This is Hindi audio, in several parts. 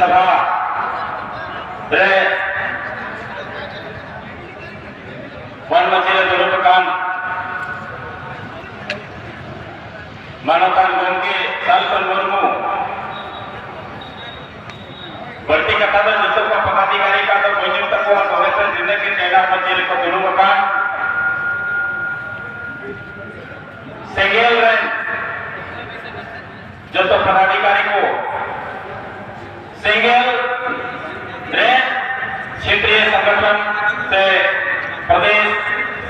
सभा वन मचिरे दुरुपकान मानवतान गंगे सालकन मुर्मू बढ़ती कथा दो जितो को पदाधिकारी का तो बजूं तक वो सोहेतन जिंदगी तेरा मचिरे को दुरुपकान सेंगेल रेन जो तो पदाधिकारी को सेंगेल रेन क्षेत्रीय संगठन से प्रदेश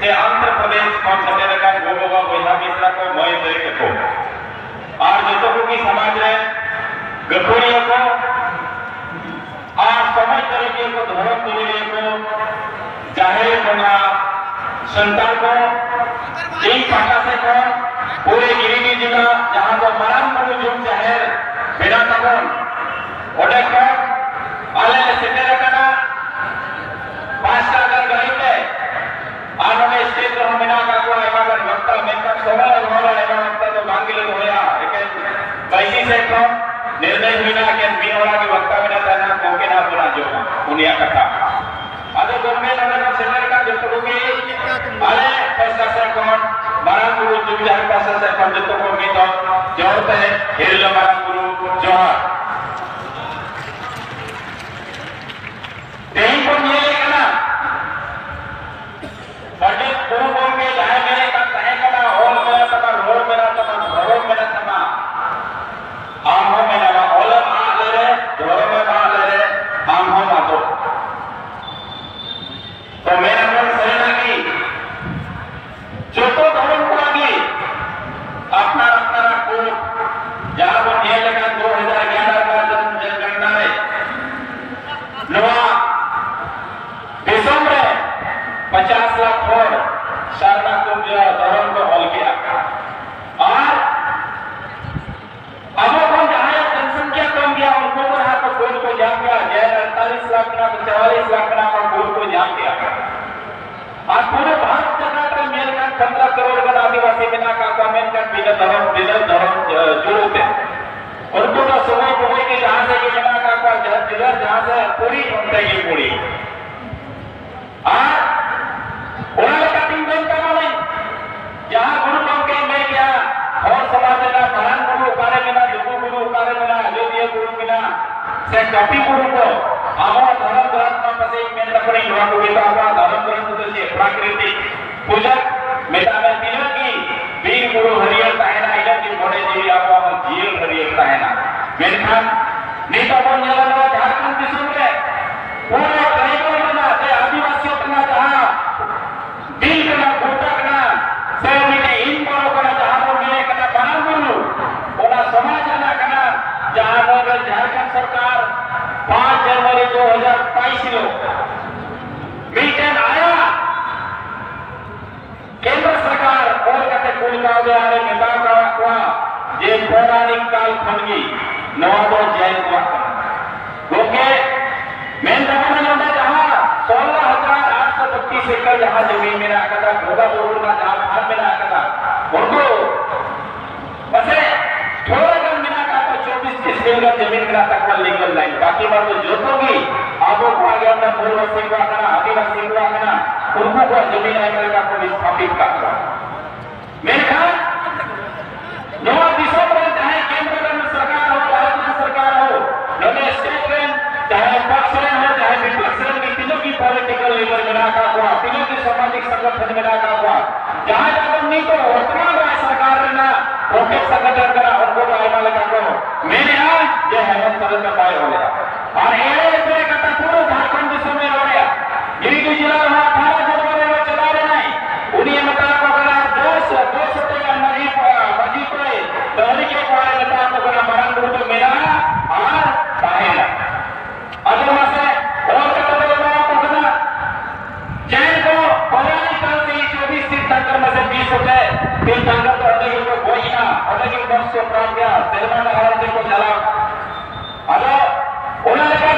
से आंध्र प्रदेश कौन सटे का गोबा बोधा मिश्रा को मय दे को और जो तो की समाज रे गठोड़ियों को और समय तरीके को धर्म दुनिया को चाहे बना संतान को एक पाटा से को पूरे गिरिडीह जिला जहां को मरानपुर जुम शहर बिना तबन ओडे को आले सेटेर कना पांचटा अगर गईते आनोने स्टेट रहो बिना का को एमागर वक्ता मेकअप सोमल रोला एमा वक्ता तो मांगिले होया एके बैसी से को निर्णय हुईना के बिनोरा के वक्ता बिना तना कोके ना बना जो दुनिया कथा आदो गवर्नमेंट अगर सेटेर का जो तो के आले पैसा से कौन मरानपुर जुम शहर पासा से पंडित को भी तो जोड़ते हैं हिरल मरानपुर जोहार तेई को ये लेना पंडित गुरु बोल के जाए मेरे का कहे कना होल मेरा तमा रोड मेरा तमा घरों मेरा तमा आम हो मेरा होल आ ले रे घरों में आ ले रे आम हो मा तो मेरा मन सेना की जो तो धर्म को आगे अपना अपना को जहां वो ये लगा 2011 का जनगणना में नवा दिसंबर 50 लाख और शारदा को धर्म को हल किया और अब कौन जहां जनसंख्या कम गया उनको रहा तो कोर्ट को जाम गया जैन 48 लाख ना 44 लाख ना कोर्ट को जाम गया और पूरे भारत सरकार का मेल का 15 करोड़ का आदिवासी बिना का कमेंट का बिना धर्म जुड़ते उनको तो समय को के जहां से बिना का जहां से पूरी बनते ये पूरी उन्होंने का तीन दिन का माने जहां गुरु के में क्या और समाज का महान गुरु उकारे मिला जोगु गुरु उकारे मिला अयोध्या गुरु मिला से कॉपी गुरु को हमारा धर्म ग्रंथ में पसे में तपड़ी लोहा को भी हमारा धर्म ग्रंथ तो से प्राकृतिक पूजक मेटा में तीनों की वीर गुरु हरियर ताहेना इधर की बड़े जीवी आपको हम जील हरियर ताहेना मेनखान नीता बन जला झारखंड दिसुम रे पूरा ट्राइबल बना से आदिवासियों का जहां दिल का गोटा का से मिले इन बड़ों का जहां को मिले का बना गुरु ओला समाज ना कना जहां नगर झारखंड सरकार 5 जनवरी 2022 लो मीटिंग आया केंद्र सरकार और कते कुलगांव में नेता का हुआ जे पौराणिक काल खनगी नवाबो जैन हुआ क्योंकि मेन दफा में जहां 16,832 एकड़ जहां जमीन में रखा भोगा बोल का जहां भाग में रखा उनको बसे थोड़ा कम मिला का तो 24 स्केल जमीन का तक लीगल लाइन बाकी बात तो जो तो भी आपको को आगे अपना पूर्ववासी को आना आदिवासी को आना उनको को जमीन आने का को स्थापित करना मेरे ख्याल नवा दिसंबर चाहे केंद्र सरकार हो राज्य सरकार हो नवे स्टेट में चाहे पक्ष में हो चाहे विपक्ष में तीनों की पॉलिटिकल लीडर में रखा हुआ तीनों की सामाजिक संगठन में रखा हुआ जहां जाकर नहीं तो वर्तमान राज्य सरकार ने ना प्रोटेक्ट संगठन करा उनको आने लगा को मेरे यहाँ ये हेमंत सोरेन का पाए हो गया और ये पूरे का पूरा झारखंड दिशा में हो गया गिरिडीह जिला में 18 जनवरी में चला रहे हैं उन्हीं नेता को करा 200 का मजीद पे दहली के वाले नेता को करा मरानपुर तो मेरा और पाहेला अदमा से और कतरे को करा जैन को पौराणिक काल से 24 तीर्थंकर में से 20 होते तीर्थंकर तो अदगी को गोइना अदगी वंश को प्राप्त किया शर्मा महाराज को चला अदो उन्होंने कहा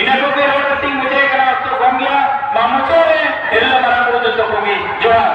ina ko ke ro ting muje kana to gongya ma mucho re illa marang ko to ko gi johar